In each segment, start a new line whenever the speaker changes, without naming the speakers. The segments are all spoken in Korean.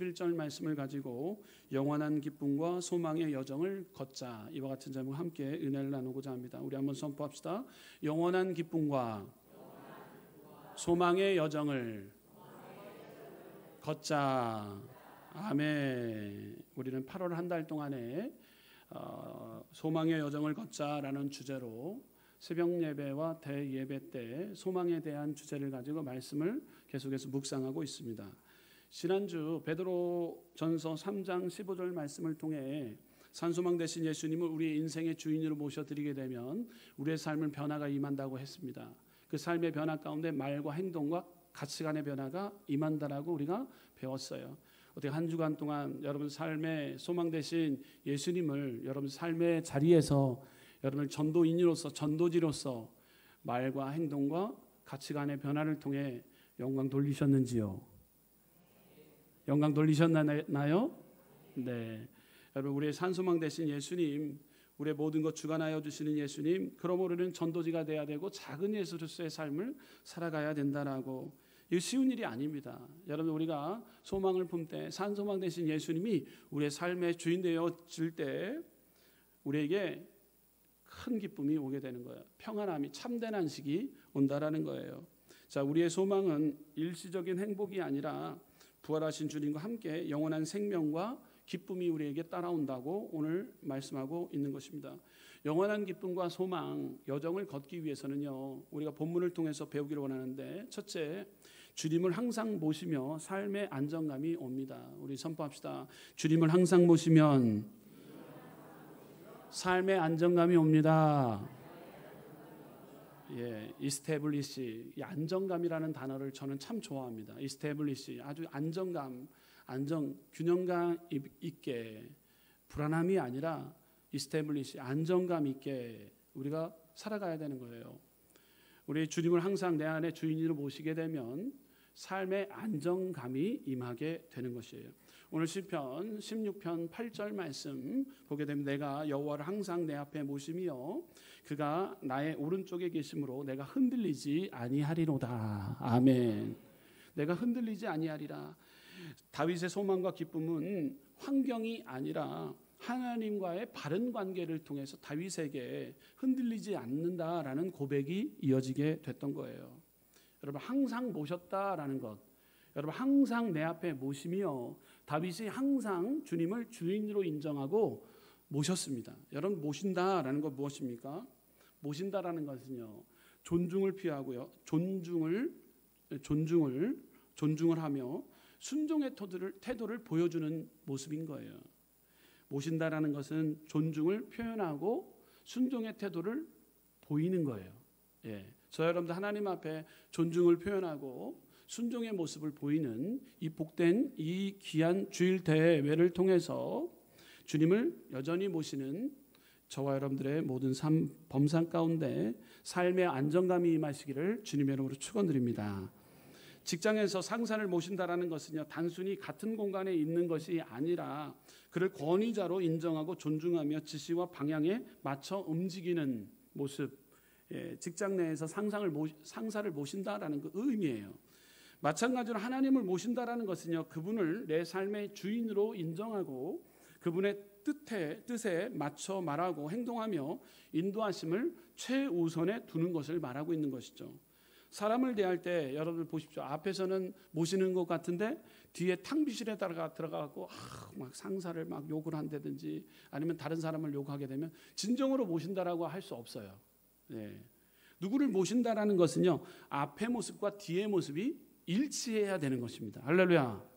11절 말씀을 가지고 영원한 기쁨과 소망의 여정을 걷자, 이와 같은 제목 함께 은혜를 나누고자 합니다. 우리 한번 선포합시다. 영원한 기쁨과 소망의 여정을 걷자. 아멘. 우리는 8월 한 달 동안에 소망의 여정을 걷자라는 주제로 새벽 예배와 대예배 때 소망에 대한 주제를 가지고 말씀을 계속해서 묵상하고 있습니다. 지난주 베드로전서 3장 15절 말씀을 통해 산소망 되신 예수님을 우리 인생의 주인으로 모셔드리게 되면 우리의 삶은 변화가 임한다고 했습니다. 그 삶의 변화 가운데 말과 행동과 가치관의 변화가 임한다라고 우리가 배웠어요. 어떻게 한 주간 동안 여러분 삶의 소망 되신 예수님을 여러분 삶의 자리에서 여러분 전도인으로서 전도지로서 말과 행동과 가치관의 변화를 통해 영광 돌리셨는지요? 영광 돌리셨나요? 네. 여러분 우리의 산소망 되신 예수님, 우리의 모든 것 주관하여 주시는 예수님, 그러므로 우리는 전도지가 돼야 되고 작은 예수로서의 삶을 살아가야 된다라고. 이거 쉬운 일이 아닙니다. 여러분 우리가 소망을 품되 산소망 되신 예수님이 우리의 삶의 주인 되어질 때 우리에게 큰 기쁨이 오게 되는 거예요. 평안함이 참된 안식이 온다라는 거예요. 자, 우리의 소망은 일시적인 행복이 아니라 부활하신 주님과 함께 영원한 생명과 기쁨이 우리에게 따라온다고 오늘 말씀하고 있는 것입니다. 영원한 기쁨과 소망, 여정을 걷기 위해서는요, 우리가 본문을 통해서 배우기를 원하는데, 첫째, 주님을 항상 모시며 삶의 안정감이 옵니다. 우리 선포합시다. 주님을 항상 모시면 삶의 안정감이 옵니다. 예, 이스테블리시, 이 안정감이라는 단어를 저는 참 좋아합니다. 이스테블리시, 아주 안정감, 균형감 있게, 불안함이 아니라 이스테블리시, 안정감 있게 우리가 살아가야 되는 거예요. 우리 주님을 항상 내 안에 주인으로 모시게 되면 삶의 안정감이 임하게 되는 것이에요. 오늘 시편 16편 8절 말씀 보게 되면 내가 여호와를 항상 내 앞에 모시며 그가 나의 오른쪽에 계심으로 내가 흔들리지 아니하리로다. 아멘. 내가 흔들리지 아니하리라. 다윗의 소망과 기쁨은 환경이 아니라 하나님과의 바른 관계를 통해서 다윗에게 흔들리지 않는다라는 고백이 이어지게 됐던 거예요. 여러분 항상 모셨다라는 것, 여러분 항상 내 앞에 모시며 다윗이 항상 주님을 주인으로 인정하고 모셨습니다. 여러분 모신다라는 것 무엇입니까? 모신다라는 것은요, 존중을 피하고요, 존중을 하며 순종의 태도를 보여주는 모습인 거예요. 모신다라는 것은 존중을 표현하고 순종의 태도를 보이는 거예요. 예. 저 여러분들 하나님 앞에 존중을 표현하고 순종의 모습을 보이는 이 복된 이 귀한 주일 대회를 통해서 주님을 여전히 모시는 저와 여러분들의 모든 범상 가운데 삶의 안정감이 임하시기를 주님의 이름으로 축원드립니다. 직장에서 상사를 모신다라는 것은요, 단순히 같은 공간에 있는 것이 아니라 그를 권위자로 인정하고 존중하며 지시와 방향에 맞춰 움직이는 모습, 예, 직장 내에서 상사를 모신다라는 그 의미예요. 마찬가지로 하나님을 모신다라는 것은요, 그분을 내 삶의 주인으로 인정하고 그분의 뜻에 맞춰 말하고 행동하며 인도하심을 최우선에 두는 것을 말하고 있는 것이죠. 사람을 대할 때 여러분 보십시오. 앞에서는 모시는 것 같은데 뒤에 탕비실에 들어가고 막 상사를 막 욕을 한다든지 아니면 다른 사람을 욕하게 되면 진정으로 모신다라고 할 수 없어요. 네. 누구를 모신다라는 것은요, 앞의 모습과 뒤의 모습이 일치해야 되는 것입니다. 할렐루야.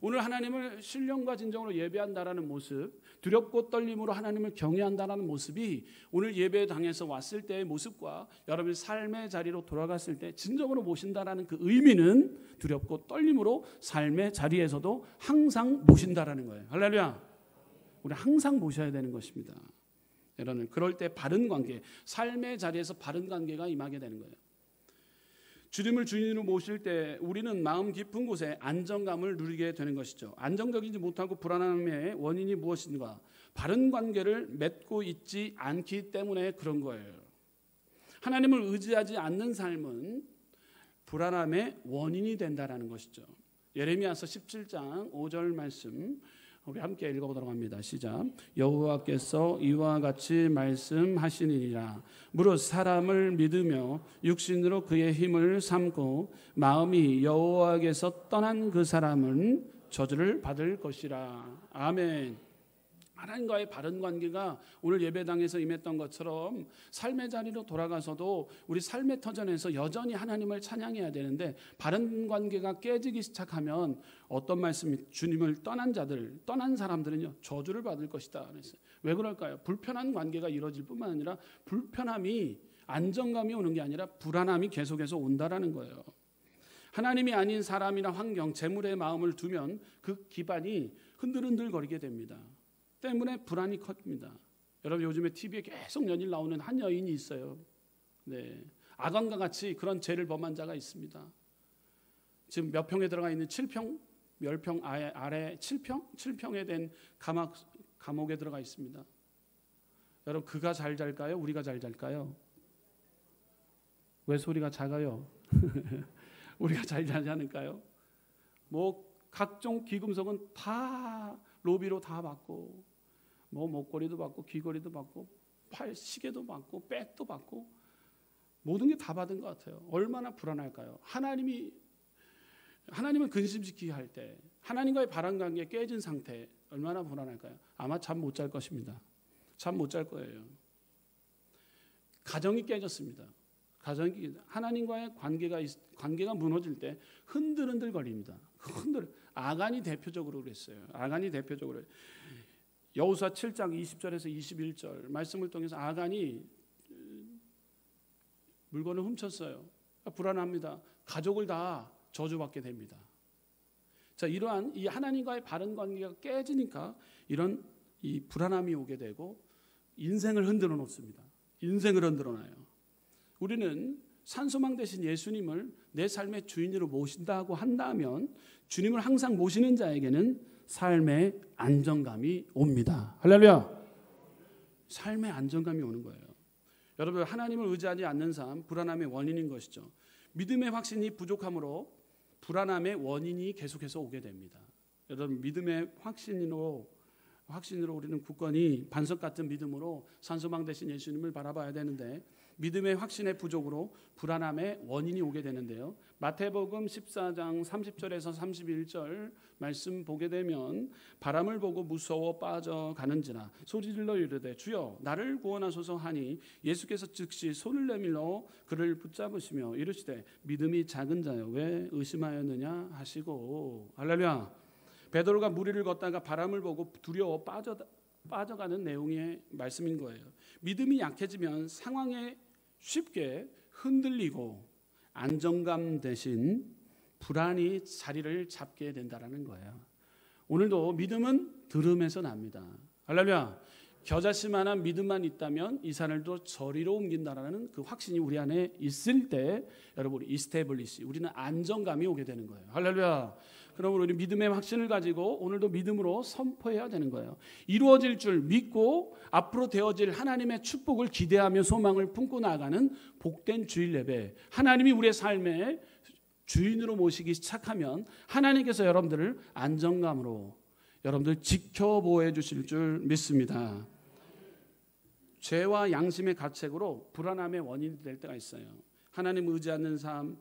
오늘 하나님을 신령과 진정으로 예배한다라는 모습, 두렵고 떨림으로 하나님을 경외한다라는 모습이 오늘 예배당에서 왔을 때의 모습과 여러분의 삶의 자리로 돌아갔을 때 진정으로 모신다라는 그 의미는 두렵고 떨림으로 삶의 자리에서도 항상 모신다라는 거예요. 할렐루야. 우리 항상 모셔야 되는 것입니다. 여러분, 그럴 때 바른 관계, 삶의 자리에서 바른 관계가 임하게 되는 거예요. 주님을 주인으로 모실 때 우리는 마음 깊은 곳에 안정감을 누리게 되는 것이죠. 안정적이지 못하고 불안함의 원인이 무엇인가? 바른 관계를 맺고 있지 않기 때문에 그런 거예요. 하나님을 의지하지 않는 삶은 불안함의 원인이 된다라는 것이죠. 예레미야서 17장 5절 말씀 우리 함께 읽어보도록 합니다. 시작. 여호와께서 이와 같이 말씀하시니라. 무릇 사람을 믿으며 육신으로 그의 힘을 삼고 마음이 여호와께서 떠난 그 사람은 저주를 받을 것이라. 아멘. 하나님과의 바른 관계가 오늘 예배당에서 임했던 것처럼 삶의 자리로 돌아가서도 우리 삶의 터전에서 여전히 하나님을 찬양해야 되는데, 바른 관계가 깨지기 시작하면 어떤 말씀이, 주님을 떠난 자들, 떠난 사람들은요 저주를 받을 것이다 그랬어요. 왜 그럴까요? 불편한 관계가 이루어질 뿐만 아니라 불편함이, 안정감이 오는 게 아니라 불안함이 계속해서 온다라는 거예요. 하나님이 아닌 사람이나 환경, 재물에 마음을 두면 그 기반이 흔들흔들거리게 됩니다. 때문에 불안이 큽니다. 여러분, 요즘에 TV에 계속 연일 나오는 한 여인이 있어요. 네, 아간과 같이 그런 죄를 범한 자가 있습니다. 지금 몇 평에 들어가 있는 7평, 10평 아래 7평에 된 감옥에 들어가 있습니다. 여러분, 그가 잘 잘까요? 우리가 잘 잘까요? 왜 소리가 작아요? 우리가 잘 자지 않을까요? 뭐 각종 귀금속은 다 로비로 다 받고, 뭐 목걸이도 받고 귀걸이도 받고 팔 시계도 받고 백도 받고 모든 게 다 받은 것 같아요. 얼마나 불안할까요? 하나님을 근심시키게 할 때, 하나님과의 바른 관계 깨진 상태 얼마나 불안할까요? 아마 잠 못 잘 것입니다. 잠 못 잘 거예요. 가정이 깨졌습니다. 하나님과의 관계가 무너질 때 흔들흔들 거립니다. 아간이 대표적으로 그랬어요. 아간이 대표적으로 여호수아 7장 20절에서 21절 말씀을 통해서 아간이 물건을 훔쳤어요. 불안합니다. 가족을 다 저주받게 됩니다. 자, 이러한 이 하나님과의 바른 관계가 깨지니까 이런 이 불안함이 오게 되고 인생을 흔들어 놓습니다. 인생을 흔들어 놔요. 우리는 산소망 대신 예수님을 내 삶의 주인으로 모신다고 한다면 주님을 항상 모시는 자에게는 삶의 안정감이 옵니다. 할렐루야. 삶의 안정감이 오는 거예요. 여러분, 하나님을 의지하지 않는 삶, 불안함의 원인인 것이죠. 믿음의 확신이 부족함으로 불안함의 원인이 계속해서 오게 됩니다. 여러분, 믿음의 확신으로 우리는 굳건히 반석 같은 믿음으로 산소망 대신 예수님을 바라봐야 되는데, 믿음의 확신의 부족으로 불안함의 원인이 오게 되는데요. 마태복음 14장 30절에서 31절 말씀 보게 되면, 바람을 보고 무서워 빠져가는지라 소리질러 이르되 주여 나를 구원하소서 하니 예수께서 즉시 손을 내밀어 그를 붙잡으시며 이르시되 믿음이 작은 자여 왜 의심하였느냐 하시고. 할렐루야. 베드로가 무리를 걷다가 바람을 보고 두려워 빠져가는 내용의 말씀인 거예요. 믿음이 약해지면 상황에 쉽게 흔들리고 안정감 대신 불안이 자리를 잡게 된다는 거예요. 오늘도 믿음은 들음에서 납니다. 할렐루야. 겨자씨만한 믿음만 있다면 이 산을도 저리로 옮긴다라는 그 확신이 우리 안에 있을 때, 여러분, 우리는 안정감이 오게 되는 거예요. 할렐루야. 그럼 우리 믿음의 확신을 가지고 오늘도 믿음으로 선포해야 되는 거예요. 이루어질 줄 믿고 앞으로 되어질 하나님의 축복을 기대하며 소망을 품고 나아가는 복된 주일 예배, 하나님이 우리의 삶의 주인으로 모시기 시작하면 하나님께서 여러분들을 안정감으로 여러분들 지켜보호해 주실 줄 믿습니다. 죄와 양심의 가책으로 불안함의 원인이 될 때가 있어요. 하나님 의지 않는 삶,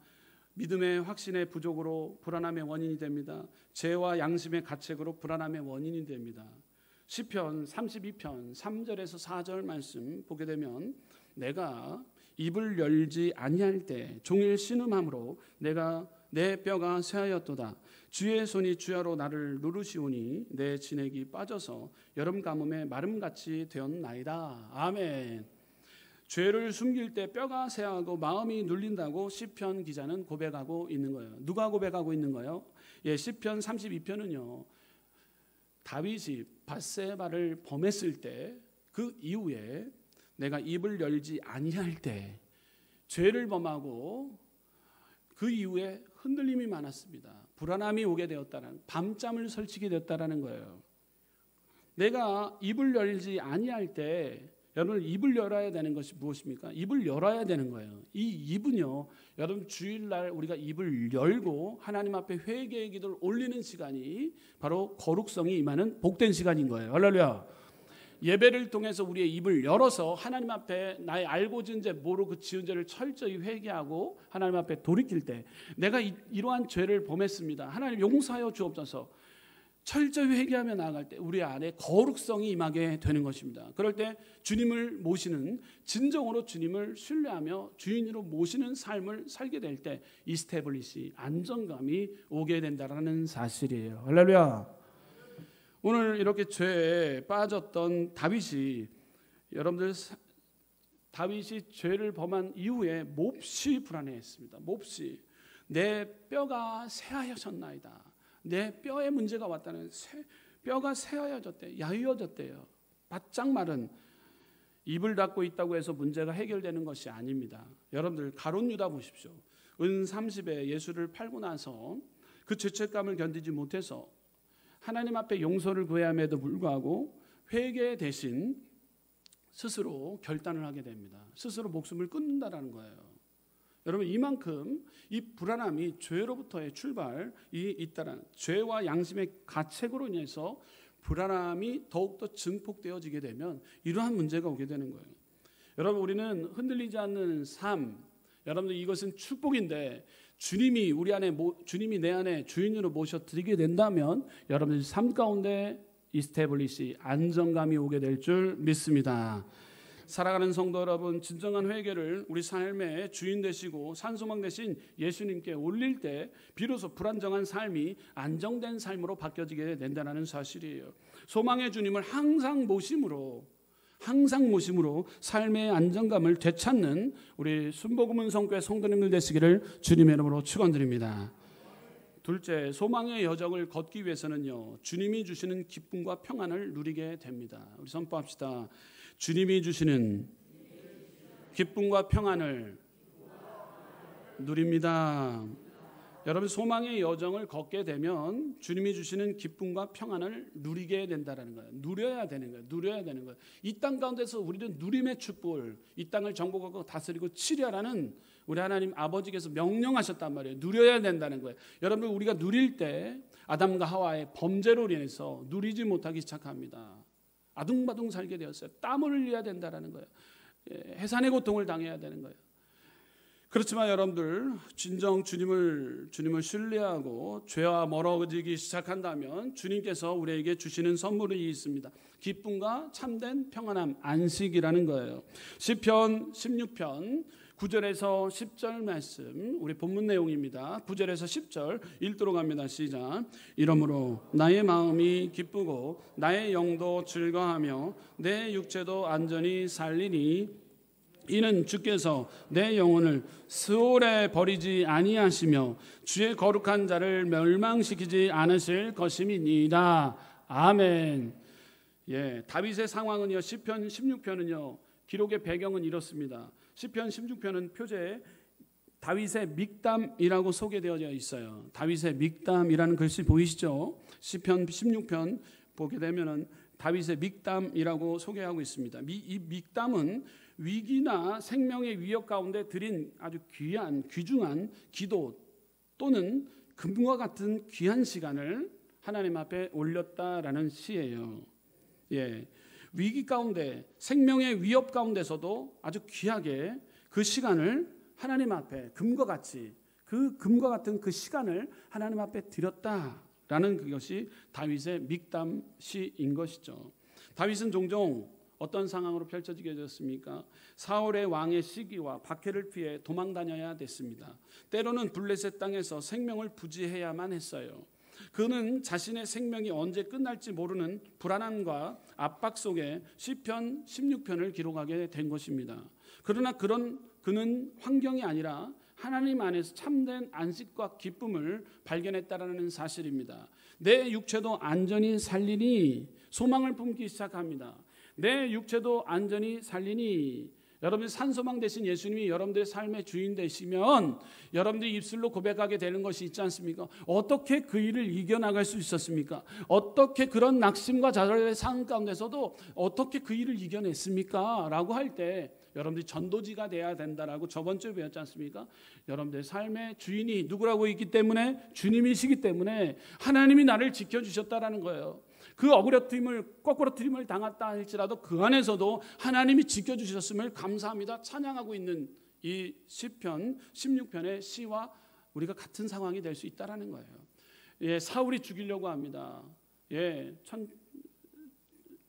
믿음의 확신의 부족으로 불안함의 원인이 됩니다. 죄와 양심의 가책으로 불안함의 원인이 됩니다. 시편 32편 3절에서 4절 말씀 보게 되면, 내가 입을 열지 아니할 때 종일 신음함으로 내 뼈가 쇠하였도다. 주의 손이 주야로 나를 누르시오니 내 진액이 빠져서 여름 가뭄에 마름같이 되었나이다. 아멘. 죄를 숨길 때 뼈가 쇠하고 마음이 눌린다고 시편 기자는 고백하고 있는 거예요. 누가 고백하고 있는 거예요? 시편 32편은요. 다윗이 밧세바를 범했을 때 그 이후에 내가 입을 열지 아니할 때 죄를 범하고 그 이후에 흔들림이 많았습니다. 불안함이 오게 되었다는, 밤잠을 설치게 됐다라는 거예요. 내가 입을 열지 아니할 때 여러분 입을 열어야 되는 것이 무엇입니까? 입을 열어야 되는 거예요. 이 입은요, 여러분 주일날 우리가 입을 열고 하나님 앞에 회개의 기도를 올리는 시간이 바로 거룩성이 임하는 복된 시간인 거예요. 할렐루야. 예배를 통해서 우리의 입을 열어서 하나님 앞에 나의 알고 지은 죄 모르고 지은 죄를 철저히 회개하고 하나님 앞에 돌이킬 때, 내가 이러한 죄를 범했습니다, 하나님 용서하여 주옵소서, 철저히 회개하며 나아갈 때 우리 안에 거룩성이 임하게 되는 것입니다. 그럴 때 주님을 모시는, 진정으로 주님을 신뢰하며 주인으로 모시는 삶을 살게 될 때 이 스테블리시, 안정감이 오게 된다는 사실이에요. 할렐루야. 오늘 이렇게 죄에 빠졌던 다윗이, 여러분들 다윗이 죄를 범한 이후에 몹시 불안해했습니다. 몹시 내 뼈가 새하여졌나이다. 내 뼈에 문제가 왔다는, 뼈가 새하여졌대, 야위어졌대요. 바짝 마른. 입을 닫고 있다고 해서 문제가 해결되는 것이 아닙니다. 여러분들 가룟 유다 보십시오. 은 30에 예수를 팔고 나서 그 죄책감을 견디지 못해서 하나님 앞에 용서를 구해야 함에도 불구하고 회개 대신 스스로 결단을 하게 됩니다. 스스로 목숨을 끊는다라는 거예요. 여러분, 이만큼 이 불안함이 죄로부터의 출발이 있다는, 죄와 양심의 가책으로 인해서 불안함이 더욱더 증폭되어지게 되면 이러한 문제가 오게 되는 거예요. 여러분, 우리는 흔들리지 않는 삶, 여러분들 이것은 축복인데 주님이 우리 안에, 주님이 내 안에 주인으로 모셔드리게 된다면 여러분들 삶 가운데 이스테블리시, 안정감이 오게 될 줄 믿습니다. 살아가는 성도 여러분, 진정한 회개를 우리 삶의 주인 되시고 산소망 되신 예수님께 올릴 때 비로소 불안정한 삶이 안정된 삶으로 바뀌어지게 된다는 사실이에요. 소망의 주님을 항상 모심으로 삶의 안정감을 되찾는 우리 순복음은 성교회 성도님들 되시기를 주님의 이름으로 축원드립니다. 둘째, 소망의 여정을 걷기 위해서는요, 주님이 주시는 기쁨과 평안을 누리게 됩니다. 우리 선포합시다. 주님이 주시는 기쁨과 평안을 누립니다. 여러분, 소망의 여정을 걷게 되면 주님이 주시는 기쁨과 평안을 누리게 된다는 거예요. 누려야 되는 거예요. 이 땅 가운데서 우리는 누림의 축복을, 이 땅을 정복하고 다스리고 치려라는 우리 하나님 아버지께서 명령하셨단 말이에요. 누려야 된다는 거예요. 여러분, 우리가 누릴 때 아담과 하와의 범죄로 인해서 누리지 못하기 시작합니다. 아둥바둥 살게 되었어요. 땀을 흘려야 된다는 거예요. 해산의 고통을 당해야 되는 거예요. 그렇지만 여러분들, 진정 주님을 신뢰하고 죄와 멀어지기 시작한다면 주님께서 우리에게 주시는 선물이 있습니다. 기쁨과 참된 평안함, 안식이라는 거예요. 시편 16편 9절에서 10절 말씀, 우리 본문 내용입니다. 9절에서 10절 읽도록 합니다. 시작. 이러므로 나의 마음이 기쁘고 나의 영도 즐거하며 내 육체도 안전히 살리니 이는 주께서 내 영혼을 스올에 버리지 아니하시며 주의 거룩한 자를 멸망시키지 않으실 것임이니이다. 아멘. 다윗의 상황은요, 시편 16편은요, 기록의 배경은 이렇습니다. 시편 16편은 표제에 다윗의 믹담이라고 소개되어져 있어요. 다윗의 믹담이라는 글씨 보이시죠? 시편 16편 보게 되면은 다윗의 믹담이라고 소개하고 있습니다. 이 믹담은 위기나 생명의 위협 가운데 드린 아주 귀중한 기도 또는 금과 같은 귀한 시간을 하나님 앞에 올렸다라는 시예요. 위기 가운데, 생명의 위협 가운데서도 아주 귀하게 그 시간을 하나님 앞에 금과 같이, 그 금과 같은 그 시간을 하나님 앞에 드렸다라는 그것이 다윗의 믹담 시인 것이죠. 다윗은 종종 어떤 상황으로 펼쳐지게 되었습니까? 사울의 왕의 시기와 박해를 피해 도망 다녀야 됐습니다. 때로는 블레셋 땅에서 생명을 부지해야만 했어요. 그는 자신의 생명이 언제 끝날지 모르는 불안함과 압박 속에 시편 16편을 기록하게 된 것입니다. 그러나 그는 환경이 아니라 하나님 안에서 참된 안식과 기쁨을 발견했다라는 사실입니다. 내 육체도 안전히 살리니 소망을 품기 시작합니다. 내 육체도 안전히 살리니, 여러분들 산소망 대신 예수님이 여러분들의 삶의 주인 되시면 여러분들이 입술로 고백하게 되는 것이 있지 않습니까? 어떻게 그 일을 이겨나갈 수 있었습니까? 어떻게 그런 낙심과 좌절의 상황 가운데서도 어떻게 그 일을 이겨냈습니까? 라고 할 때 여러분들이 전도지가 돼야 된다라고 저번 주에 배웠지 않습니까? 여러분들의 삶의 주인이 누구라고 있기 때문에 주님이시기 때문에 하나님이 나를 지켜주셨다라는 거예요. 그 억울함을 거꾸로뜨림을 당했다 할지라도 그 안에서도 하나님이 지켜주셨음을 감사합니다 찬양하고 있는 이 시편 16편의 시와 우리가 같은 상황이 될 수 있다라는 거예요. 예, 사울이 죽이려고 합니다. 예,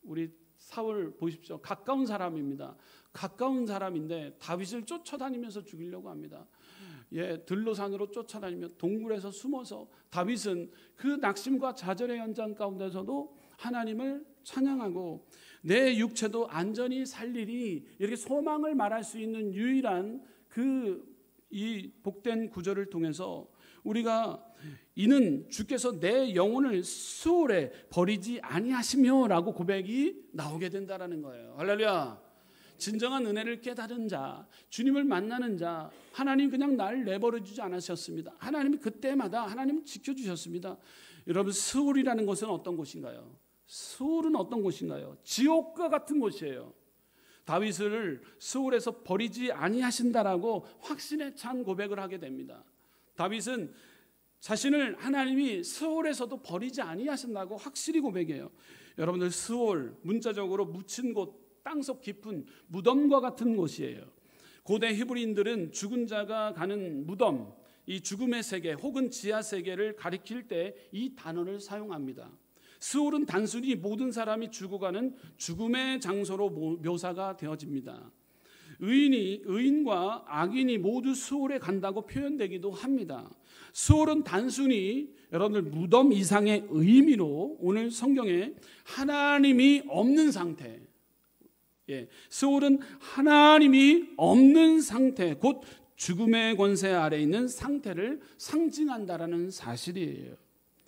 우리 사울 보십시오. 가까운 사람입니다. 가까운 사람인데 다윗을 쫓아다니면서 죽이려고 합니다. 예, 들로산으로 쫓아다니며 동굴에서 숨어서 다윗은 그 낙심과 좌절의 현장 가운데서도 하나님을 찬양하고 내 육체도 안전히 살리리 이렇게 소망을 말할 수 있는 유일한 이 복된 구절을 통해서 우리가 이는 주께서 내 영혼을 수월에 버리지 아니하시며라고 고백이 나오게 된다라는 거예요. 할렐루야. 진정한 은혜를 깨달은 자, 주님을 만나는 자, 하나님 그냥 날 내버려 주지 않으셨습니다. 하나님이 그때마다 하나님 지켜주셨습니다. 여러분, 스울이라는 곳은 어떤 곳인가요? 스울은 어떤 곳인가요? 지옥과 같은 곳이에요. 다윗을 스울에서 버리지 아니하신다라고 확신에 찬 고백을 하게 됩니다. 다윗은 자신을 하나님이 스올에서도 버리지 아니하신다고 확실히 고백해요. 여러분들 스올 문자적으로 묻힌 곳 땅속 깊은 무덤과 같은 곳이에요. 고대 히브리인들은 죽은 자가 가는 무덤, 이 죽음의 세계 혹은 지하 세계를 가리킬 때 이 단어를 사용합니다. 스올은 단순히 모든 사람이 죽어가는 죽음의 장소로 묘사가 되어집니다. 의인과 악인이 모두 스올에 간다고 표현되기도 합니다. 스올은 단순히 여러분들 무덤 이상의 의미로 오늘 성경에 하나님이 없는 상태, 스올은 하나님이 없는 상태, 곧 죽음의 권세 아래 있는 상태를 상징한다라는 사실이에요.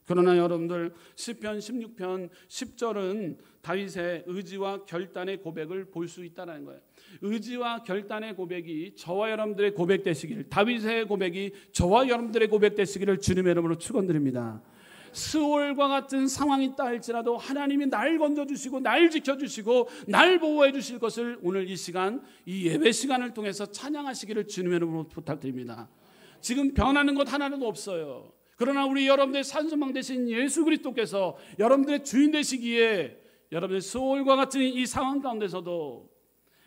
그러나 여러분들 시편 16편 10절은 다윗의 의지와 결단의 고백을 볼 수 있다는 거예요. 의지와 결단의 고백이 저와 여러분들의 고백 되시기를, 다윗의 고백이 저와 여러분들의 고백 되시기를 주님의 이름으로 축원드립니다. 스올과 같은 상황이 있다 할지라도 하나님이 날 건져주시고 날 지켜주시고 날 보호해 주실 것을 오늘 이 시간, 이 예배 시간을 통해서 찬양하시기를 주님의 이름으로 부탁드립니다. 지금 변하는 것 하나도 없어요. 그러나 우리 여러분들의 산소망 되신 예수 그리스도께서 여러분들의 주인 되시기에 여러분의 스올과 같은 이 상황 가운데서도,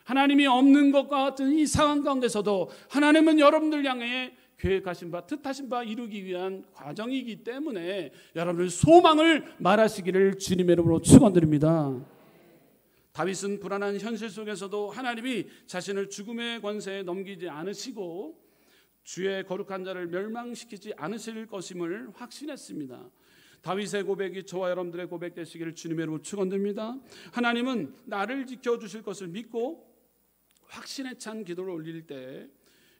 하나님이 없는 것과 같은 이 상황 가운데서도 하나님은 여러분들 향해 계획하신 바, 뜻하신 바 이루기 위한 과정이기 때문에 여러분의 소망을 말하시기를 주님의 이름으로 축원드립니다. 다윗은 불안한 현실 속에서도 하나님이 자신을 죽음의 권세에 넘기지 않으시고 주의 거룩한 자를 멸망시키지 않으실 것임을 확신했습니다. 다윗의 고백이 저와 여러분들의 고백 되시기를 주님의 이름으로 축원드립니다. 하나님은 나를 지켜주실 것을 믿고 확신에 찬 기도를 올릴 때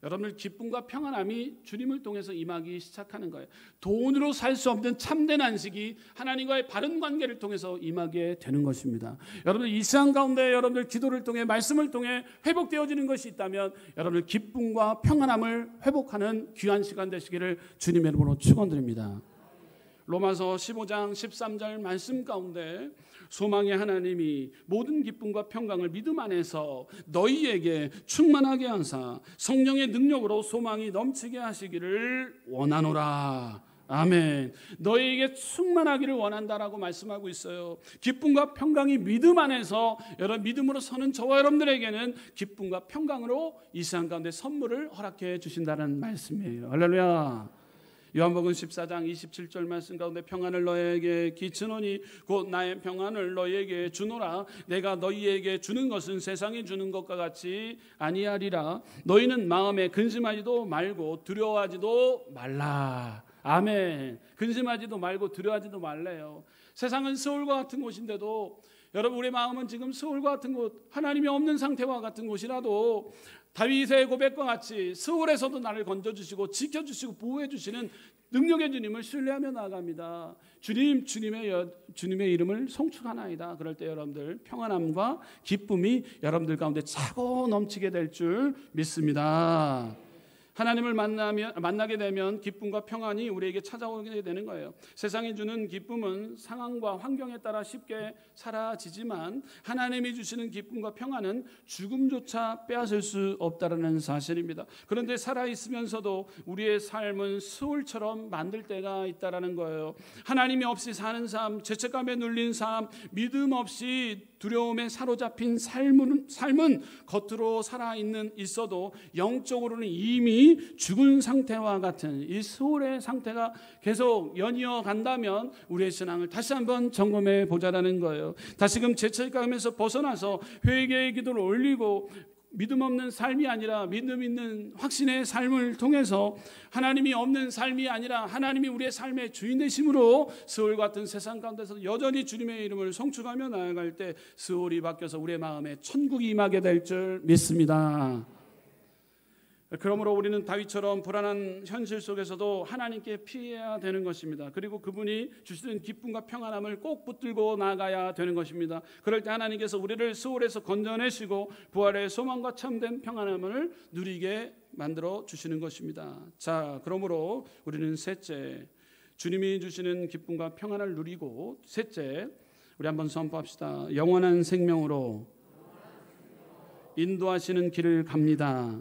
여러분들 기쁨과 평안함이 주님을 통해서 임하기 시작하는 거예요. 돈으로 살 수 없는 참된 안식이 하나님과의 바른 관계를 통해서 임하게 되는 것입니다. 여러분들 이 시간 가운데 여러분들 기도를 통해 말씀을 통해 회복되어지는 것이 있다면 여러분들 기쁨과 평안함을 회복하는 귀한 시간 되시기를 주님의 이름으로 축원드립니다. 로마서 15장 13절 말씀 가운데 소망의 하나님이 모든 기쁨과 평강을 믿음 안에서 너희에게 충만하게 하사 성령의 능력으로 소망이 넘치게 하시기를 원하노라. 아멘. 너희에게 충만하기를 원한다라고 말씀하고 있어요. 기쁨과 평강이 믿음 안에서 여러분 믿음으로 서는 저와 여러분들에게는 기쁨과 평강으로 이 시간 가운데 선물을 허락해 주신다는 말씀이에요. 할렐루야. 요한복음 14장 27절 말씀 가운데 평안을 너희에게 끼치노니 곧 나의 평안을 너희에게 주노라. 내가 너희에게 주는 것은 세상이 주는 것과 같이 아니하리라. 너희는 마음에 근심하지도 말고 두려워하지도 말라. 아멘. 근심하지도 말고 두려워하지도 말래요. 세상은 스올과 같은 곳인데도 여러분, 우리 마음은 지금 스올과 같은 곳, 하나님이 없는 상태와 같은 곳이라도 다윗의 고백과 같이 스올에서도 나를 건져주시고 지켜주시고 보호해주시는 능력의 주님을 신뢰하며 나아갑니다. 주님의 이름을 송축하나이다. 그럴 때 여러분들 평안함과 기쁨이 여러분들 가운데 차고 넘치게 될 줄 믿습니다. 하나님을 만나게 되면 기쁨과 평안이 우리에게 찾아오게 되는 거예요. 세상이 주는 기쁨은 상황과 환경에 따라 쉽게 사라지지만 하나님이 주시는 기쁨과 평안은 죽음조차 빼앗을 수 없다는 사실입니다. 그런데 살아있으면서도 우리의 삶은 스올처럼 만들 때가 있다는 거예요. 하나님이 없이 사는 삶, 죄책감에 눌린 삶, 믿음 없이 두려움에 사로잡힌 삶은 겉으로 있어도 영적으로는 이미 죽은 상태와 같은 이 스올의 상태가 계속 연이어 간다면 우리의 신앙을 다시 한번 점검해 보자라는 거예요. 다시금 죄책감에서 벗어나서 회개의 기도를 올리고 믿음 없는 삶이 아니라 믿음 있는 확신의 삶을 통해서 하나님이 없는 삶이 아니라 하나님이 우리의 삶의 주인 되심으로 스올 같은 세상 가운데서 여전히 주님의 이름을 송축하며 나아갈 때 스올이 바뀌어서 우리의 마음에 천국이 임하게 될 줄 믿습니다. 그러므로 우리는 다윗처럼 불안한 현실 속에서도 하나님께 피해야 되는 것입니다. 그리고 그분이 주시는 기쁨과 평안함을 꼭 붙들고 나가야 되는 것입니다. 그럴 때 하나님께서 우리를 스올에서 건져내시고 부활의 소망과 참된 평안함을 누리게 만들어 주시는 것입니다. 자, 그러므로 우리는 셋째, 주님이 주시는 기쁨과 평안을 누리고, 셋째, 우리 한번 선포합시다. 영원한 생명으로 인도하시는 길을 갑니다.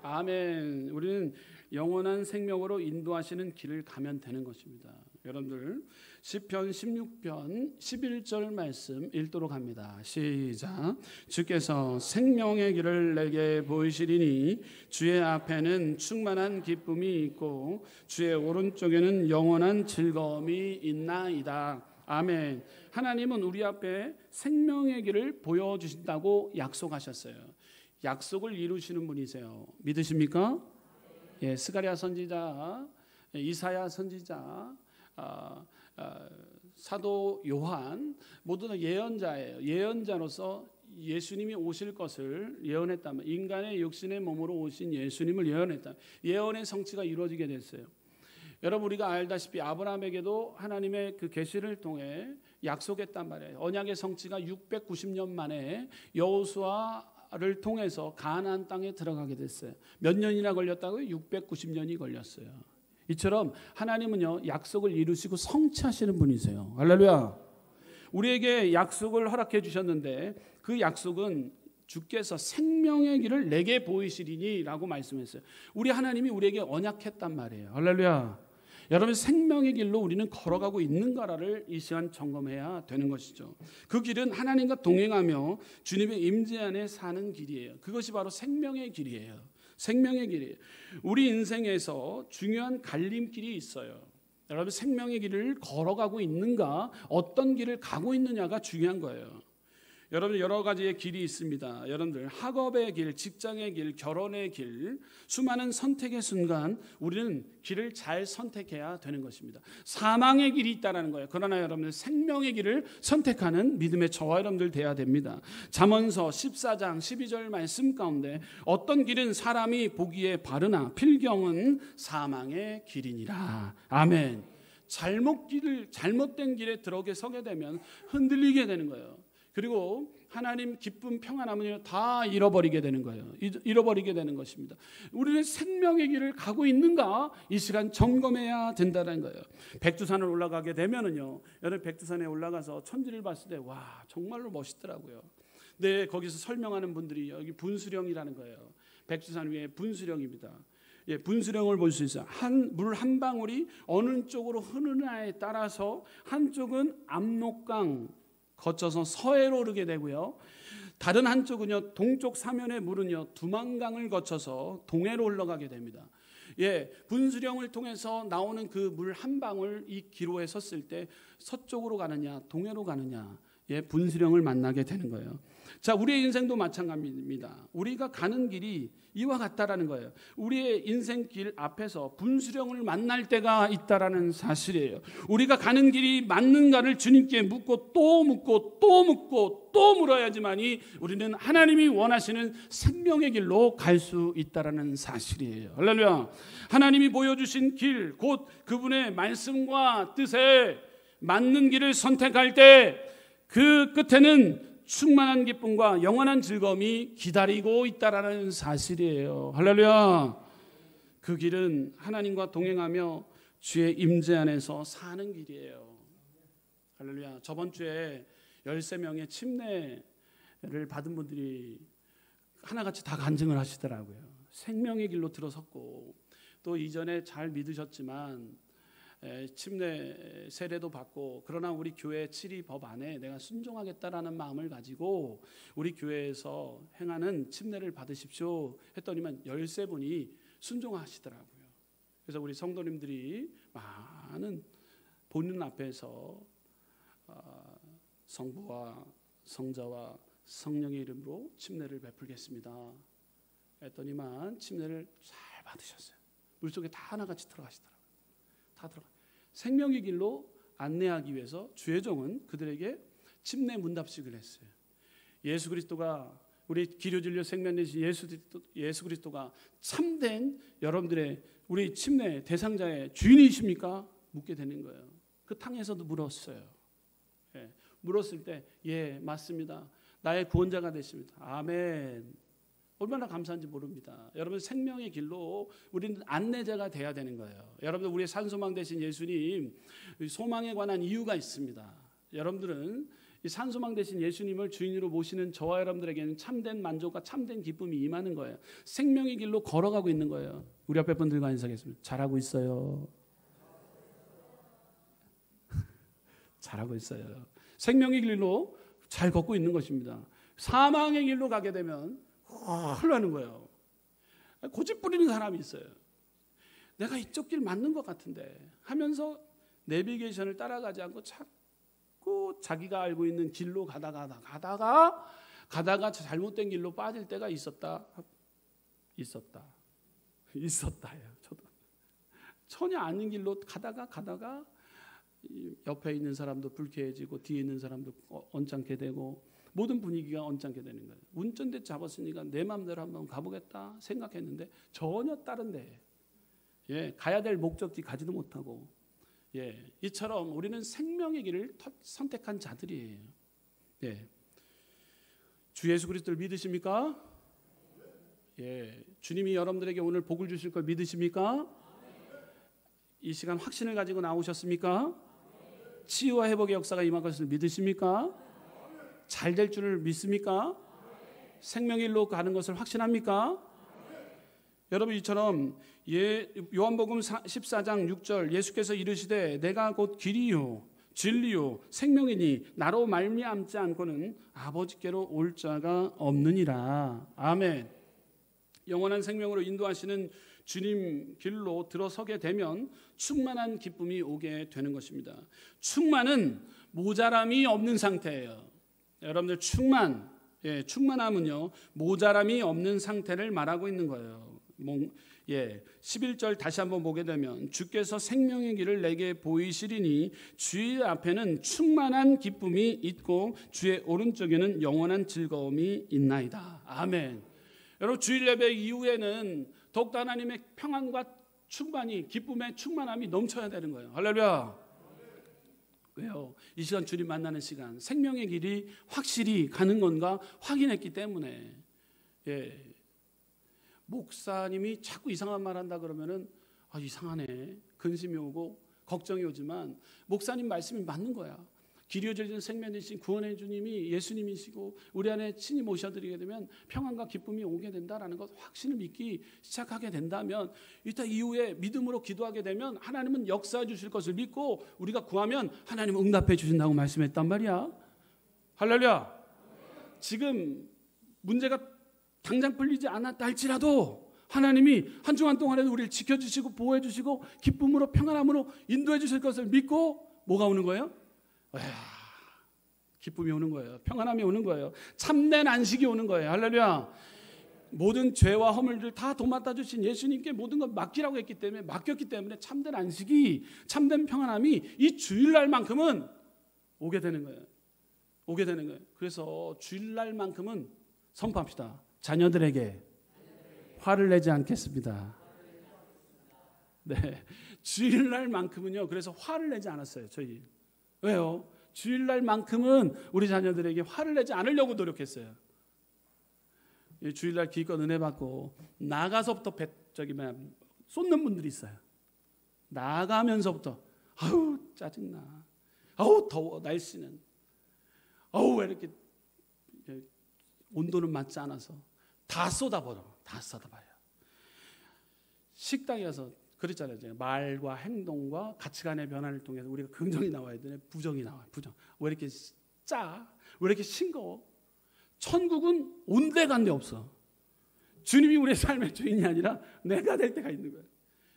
아멘. 우리는 영원한 생명으로 인도하시는 길을 가면 되는 것입니다. 여러분들 시편 16편 11절 말씀 읽도록 합니다. 시작. 주께서 생명의 길을 내게 보이시리니 주의 앞에는 충만한 기쁨이 있고 주의 오른쪽에는 영원한 즐거움이 있나이다. 아멘. 하나님은 우리 앞에 생명의 길을 보여주신다고 약속하셨어요. 약속을 이루시는 분이세요. 믿으십니까? 예, 스가랴 선지자, 이사야 선지자, 사도 요한 모두 다 예언자예요. 예언자로서 예수님이 오실 것을 예언했다면, 인간의 육신의 몸으로 오신 예수님을 예언했다. 예언의 성취가 이루어지게 됐어요. 여러분, 우리가 알다시피 아브라함에게도 하나님의 그 계시를 통해 약속했단 말이에요. 언약의 성취가 690년 만에 여호수아를 통해서 가나안 땅에 들어가게 됐어요. 몇 년이나 걸렸다고요? 690년이 걸렸어요. 이처럼 하나님은요, 약속을 이루시고 성취하시는 분이세요. 할렐루야. 우리에게 약속을 허락해 주셨는데 그 약속은 주께서 생명의 길을 내게 보이시리니 라고 말씀했어요. 우리 하나님이 우리에게 언약했단 말이에요. 할렐루야. 여러분, 생명의 길로 우리는 걸어가고 있는가를 이 시간 점검해야 되는 것이죠. 그 길은 하나님과 동행하며 주님의 임재 안에 사는 길이에요. 그것이 바로 생명의 길이에요. 생명의 길이에요. 우리 인생에서 중요한 갈림길이 있어요. 여러분, 생명의 길을 걸어가고 있는가, 어떤 길을 가고 있느냐가 중요한 거예요. 여러분, 여러 가지의 길이 있습니다. 여러분들, 학업의 길, 직장의 길, 결혼의 길, 수많은 선택의 순간 우리는 길을 잘 선택해야 되는 것입니다. 사망의 길이 있다는 거예요. 그러나 여러분들, 생명의 길을 선택하는 믿음의 저와 여러분들 돼야 됩니다. 잠언서 14장 12절 말씀 가운데 어떤 길은 사람이 보기에 바르나 필경은 사망의 길이니라. 아멘. 잘못된 길에 들어게 서게 되면 흔들리게 되는 거예요. 그리고 하나님 기쁨 평안함을 다 잃어버리게 되는 거예요. 잃어버리게 되는 것입니다. 우리는 생명의 길을 가고 있는가, 이 시간 점검해야 된다는 거예요. 백두산을 올라가게 되면은요, 여러분, 백두산에 올라가서 천지를 봤을 때 와, 정말로 멋있더라고요. 네, 거기서 설명하는 분들이 여기 분수령이라는 거예요. 백두산 위에 분수령입니다. 예, 분수령을 볼 수 있어요. 물 한 방울이 어느 쪽으로 흐르느냐에 따라서 한쪽은 압록강 거쳐서 서해로 흐르게 되고요. 다른 한쪽은요, 동쪽 사면의 물은요, 두만강을 거쳐서 동해로 흘러가게 됩니다. 예, 분수령을 통해서 나오는 그 물 한 방울 이 기로에 섰을 때 서쪽으로 가느냐, 동해로 가느냐, 분수령을 만나게 되는 거예요. 자, 우리의 인생도 마찬가지입니다. 우리가 가는 길이 이와 같다라는 거예요. 우리의 인생길 앞에서 분수령을 만날 때가 있다라는 사실이에요. 우리가 가는 길이 맞는가를 주님께 묻고 또 묻고 또 묻고 또 물어야지만이 우리는 하나님이 원하시는 생명의 길로 갈 수 있다라는 사실이에요. 할렐루야. 하나님이 보여주신 길, 곧 그분의 말씀과 뜻에 맞는 길을 선택할 때 그 끝에는 충만한 기쁨과 영원한 즐거움이 기다리고 있다라는 사실이에요. 할렐루야. 그 길은 하나님과 동행하며 주의 임재 안에서 사는 길이에요. 할렐루야. 저번 주에 13명의 침례를 받은 분들이 하나같이 다 간증을 하시더라고요. 생명의 길로 들어섰고, 또 이전에 잘 믿으셨지만 침례 세례도 받고, 그러나 우리 교회 7위 법 안에 내가 순종하겠다라는 마음을 가지고 우리 교회에서 행하는 침례를 받으십시오 했더니만 13분이 순종하시더라고요. 그래서 우리 성도님들이 많은 보는 앞에서 성부와 성자와 성령의 이름으로 침례를 베풀겠습니다 했더니만 침례를 잘 받으셨어요. 물속에 다 하나같이 들어가시더라고요. 다 들어가. 생명의 길로 안내하기 위해서 주의 종은 그들에게 침례 문답식을 했어요. 예수 그리스도가, 우리 기료진료 생명되신 예수 그리스도가 참된 여러분들의 우리 침례 대상자의 주인이십니까? 묻게 되는 거예요. 그 탕에서도 물었어요. 물었을 때 맞습니다. 나의 구원자가 되십니다. 아멘. 얼마나 감사한지 모릅니다. 여러분, 생명의 길로 우리는 안내자가 돼야 되는 거예요. 여러분들, 우리의 산소망 되신 예수님, 소망에 관한 이유가 있습니다. 여러분들은 이 산소망 되신 예수님을 주인으로 모시는 저와 여러분들에게는 참된 만족과 참된 기쁨이 임하는 거예요. 생명의 길로 걸어가고 있는 거예요. 우리 앞에 분들과 인사하겠습니다. 잘하고 있어요. 잘하고 있어요. 생명의 길로 잘 걷고 있는 것입니다. 사망의 길로 가게 되면 흘러가는 거예요. 고집 부리는 사람이 있어요. 내가 이쪽 길 맞는 것 같은데 하면서 내비게이션을 따라가지 않고 자꾸 자기가 알고 있는 길로 가다가 잘못된 길로 빠질 때가 있었다요. 저도 전혀 아닌 길로 가다가 옆에 있는 사람도 불쾌해지고 뒤에 있는 사람도 언짢게 되고 모든 분위기가 언짢게 되는 거예요. 운전대 잡았으니까 내 마음대로 한번 가보겠다 생각했는데 전혀 다른데, 가야 될 목적지 가지도 못하고, 이처럼 우리는 생명의 길을 선택한 자들이에요. 주 예수 그리스도를 믿으십니까? 주님이 여러분들에게 오늘 복을 주실 걸 믿으십니까? 이 시간 확신을 가지고 나오셨습니까? 치유와 회복의 역사가 임할 것을 믿으십니까? 잘 될 줄을 믿습니까? 생명의 길로 가는 것을 확신합니까? 여러분, 이처럼 요한복음 14장 6절 예수께서 이르시되 내가 곧 길이요 진리요 생명이니 나로 말미암지 않고는 아버지께로 올 자가 없느니라. 아멘. 영원한 생명으로 인도하시는 주님 길로 들어서게 되면 충만한 기쁨이 오게 되는 것입니다. 충만은 모자람이 없는 상태예요. 여러분들, 충만함은요 모자람이 없는 상태를 말하고 있는 거예요. 11절 다시 한번 보게 되면 주께서 생명의 길을 내게 보이시리니 주의 앞에는 충만한 기쁨이 있고 주의 오른쪽에는 영원한 즐거움이 있나이다. 아멘. 여러분, 주일 예배 이후에는 더욱더 하나님의 평안과 충만이, 기쁨의 충만함이 넘쳐야 되는 거예요. 할렐루야. 왜요? 이 시간 주님 만나는 시간, 생명의 길이 확실히 가는 건가 확인했기 때문에. 목사님이 자꾸 이상한 말 한다 그러면은 이상하네, 근심이 오고 걱정이 오지만 목사님 말씀이 맞는 거야. 길이 열린 생명이신 구원의 주님이 예수님이시고 우리 안에 친히 모셔드리게 되면 평안과 기쁨이 오게 된다라는 것, 확신을 믿기 시작하게 된다면, 이따 이후에 믿음으로 기도하게 되면 하나님은 역사해 주실 것을 믿고 우리가 구하면 하나님은 응답해 주신다고 말씀했단 말이야. 할렐루야. 지금 문제가 당장 풀리지 않았다 할지라도 하나님이 한 주간 동안에도 우리를 지켜주시고 보호해 주시고 기쁨으로 평안함으로 인도해 주실 것을 믿고 뭐가 오는 거예요? 기쁨이 오는 거예요. 평안함이 오는 거예요. 참된 안식이 오는 거예요. 할렐루야. 모든 죄와 허물들 다 도맡아 주신 예수님께 모든 걸 맡기라고 했기 때문에, 맡겼기 때문에 참된 안식이, 참된 평안함이 이 주일날만큼은 오게 되는 거예요. 오게 되는 거예요. 그래서 주일날만큼은 선포합시다. 자녀들에게 화를 내지 않겠습니다. 네, 주일날만큼은요. 그래서 화를 내지 않았어요. 저희. 왜요? 주일날만큼은 우리 자녀들에게 화를 내지 않으려고 노력했어요. 주일날 기껏 은혜 받고 나가서부터 쏟는 분들이 있어요. 나가면서부터 아우 짜증나, 아우 더워, 날씨는 아우 왜 이렇게 온도는 맞지 않아서 다 쏟아버려. 다 쏟아봐요. 식당에 가서 그랬잖아요. 말과 행동과 가치관의 변화를 통해서 우리가 긍정이 나와야 되네, 부정이 나와요. 부정. 왜 이렇게 짜? 왜 이렇게 싱거워? 천국은 온데간데 없어. 주님이 우리의 삶의 주인이 아니라 내가 될 때가 있는 거예요.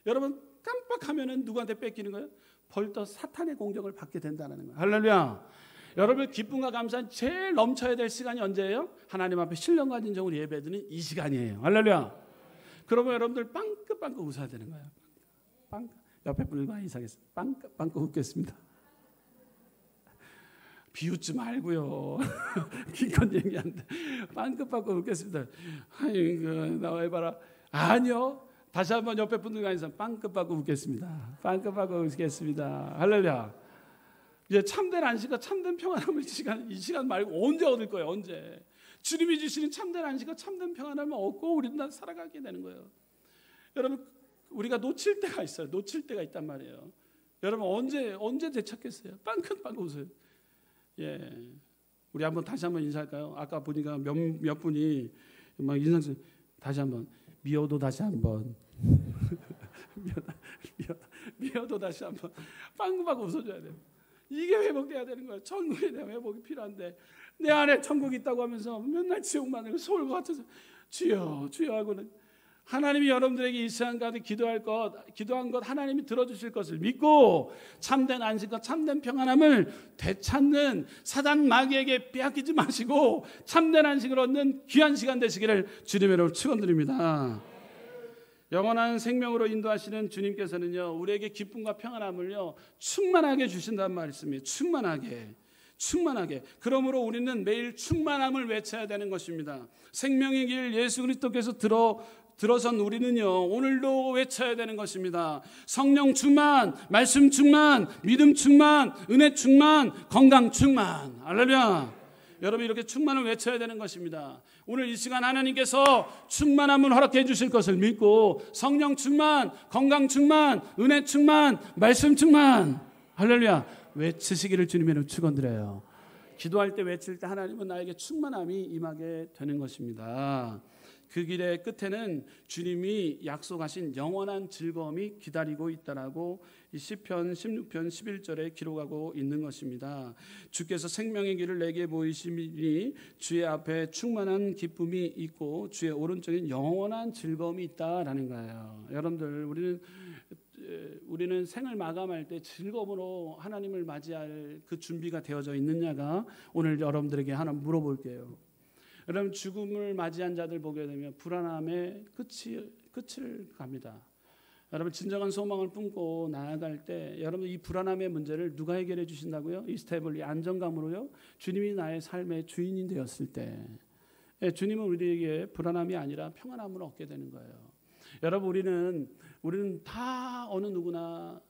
여러분 깜빡하면은 누구한테 뺏기는 거예요? 벌떡 사탄의 공격을 받게 된다는 거예요. 할렐루야. 여러분 기쁨과 감사는 제일 넘쳐야 될 시간이 언제예요? 하나님 앞에 신령과 진정으로 예배드리는 이 시간이에요. 할렐루야. 그러면 여러분들 빵긋빵긋 웃어야 되는 거예요. 옆에 분들과 인사하겠습니다. 빵긋빵긋 웃겠습니다. 비웃지 말고요. 기껏 얘기하는데 빵긋빵긋 웃겠습니다. 아이고 나와 해봐라. 아니요. 다시 한번 옆에 분들과 인사 빵긋빵긋 웃겠습니다. 빵긋빵긋 웃겠습니다. 할렐루야. 이제 참된 안식과 참된 평안함을 이 시간 말고 언제 얻을 거예요? 언제? 주님이 주시는 참된 안식과 참된 평안함을 얻고 우리는 살아가게 되는 거예요. 여러분 우리가 놓칠 때가 있어요. 놓칠 때가 있단 말이에요. 여러분 언제 되찾겠어요? 빵긋빵긋 웃어요. 예, 우리 다시 한번 인사할까요? 아까 보니까 몇 분이 막 인상 다시 한번 미워도 다시 한번 미워도 다시 한번 빵긋빵긋 웃어줘야 돼요. 이게 회복돼야 되는 거예요. 천국에 대한 회복이 필요한데 내 안에 천국이 있다고 하면서 맨날 지옥만 하고 서울 같아서 주여 주여 하고는 하나님이 여러분들에게 이 시간 가운데 기도한 것 하나님이 들어주실 것을 믿고 참된 안식과 참된 평안함을 되찾는 사단 마귀에게 빼앗기지 마시고 참된 안식을 얻는 귀한 시간 되시기를 주님의 이름으로 축원드립니다. 영원한 생명으로 인도하시는 주님께서는요 우리에게 기쁨과 평안함을요 충만하게 주신다는 말씀이에요. 충만하게. 그러므로 우리는 매일 충만함을 외쳐야 되는 것입니다. 생명의 길 예수 그리스도께서 들어선 우리는요 오늘도 외쳐야 되는 것입니다. 성령 충만, 말씀 충만, 믿음 충만, 은혜 충만, 건강 충만. 할렐루야. 여러분 이렇게 충만을 외쳐야 되는 것입니다. 오늘 이 시간 하나님께서 충만함을 허락해 주실 것을 믿고 성령 충만, 건강 충만, 은혜 충만, 말씀 충만. 할렐루야. 외치시기를 주님의 축원드려요. 기도할 때 외칠 때 하나님은 나에게 충만함이 임하게 되는 것입니다. 그 길의 끝에는 주님이 약속하신 영원한 즐거움이 기다리고 있다라고 이 시편 16편 11절에 기록하고 있는 것입니다. 주께서 생명의 길을 내게 보이시니 주의 앞에 충만한 기쁨이 있고 주의 오른쪽엔 영원한 즐거움이 있다라는 거예요. 여러분들 우리는 생을 마감할 때 즐거움으로 하나님을 맞이할 그 준비가 되어져 있느냐가 오늘 여러분들에게 하나 물어볼게요. 여러분 죽음을 맞이한 자들 보게 되면 불안함의 끝을 갑니다. 여러분 진정한 소망을 품고 나아갈 때 여러분 이 불안함의 문제를 누가 해결해 주신다고요? 이 스텝을 이 안정감으로요. 주님이 나의 삶의 주인이 되었을 때 주님은 우리에게 불안함이 아니라 평안함을 얻게 되는 거예요. 여러분 우리는 다 어느 누구나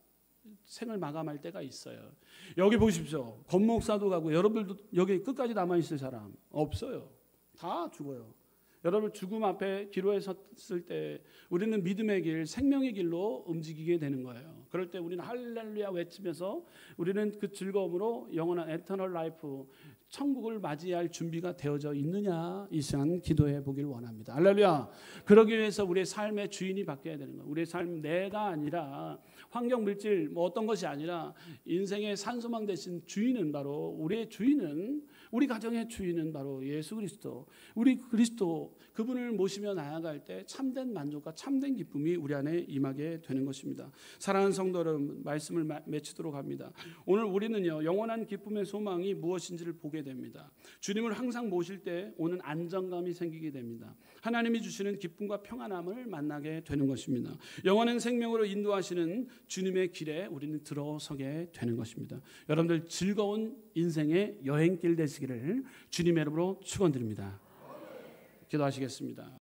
생을 마감할 때가 있어요. 여기 보십시오. 권목사도 가고 여러분들도 여기 끝까지 남아있을 사람 없어요. 다 죽어요. 여러분 죽음 앞에 기로에 섰을 때 우리는 믿음의 길, 생명의 길로 움직이게 되는 거예요. 그럴 때 우리는 할렐루야 외치면서 우리는 그 즐거움으로 영원한 에터널 라이프, 천국을 맞이할 준비가 되어져 있느냐 이 시간 기도해 보길 원합니다. 할렐루야. 그러기 위해서 우리의 삶의 주인이 바뀌어야 되는 거예요. 우리의 삶 내가 아니라 환경 물질 어떤 것이 아니라 인생의 산소망 대신 주인은 바로 우리 가정의 주인은 바로 예수 그리스도. 우리 그리스도 그분을 모시며 나아갈 때 참된 만족과 참된 기쁨이 우리 안에 임하게 되는 것입니다. 사랑하는 성도 여러분, 말씀을 맺히도록 합니다. 오늘 우리는요, 영원한 기쁨의 소망이 무엇인지를 보게 됩니다. 주님을 항상 모실 때 오는 안정감이 생기게 됩니다. 하나님이 주시는 기쁨과 평안함을 만나게 되는 것입니다. 영원한 생명으로 인도하시는 주님의 길에 우리는 들어서게 되는 것입니다. 여러분들 즐거운 인생의 여행길 되시기를 주님의 이름으로 축원드립니다. 기도하시겠습니다.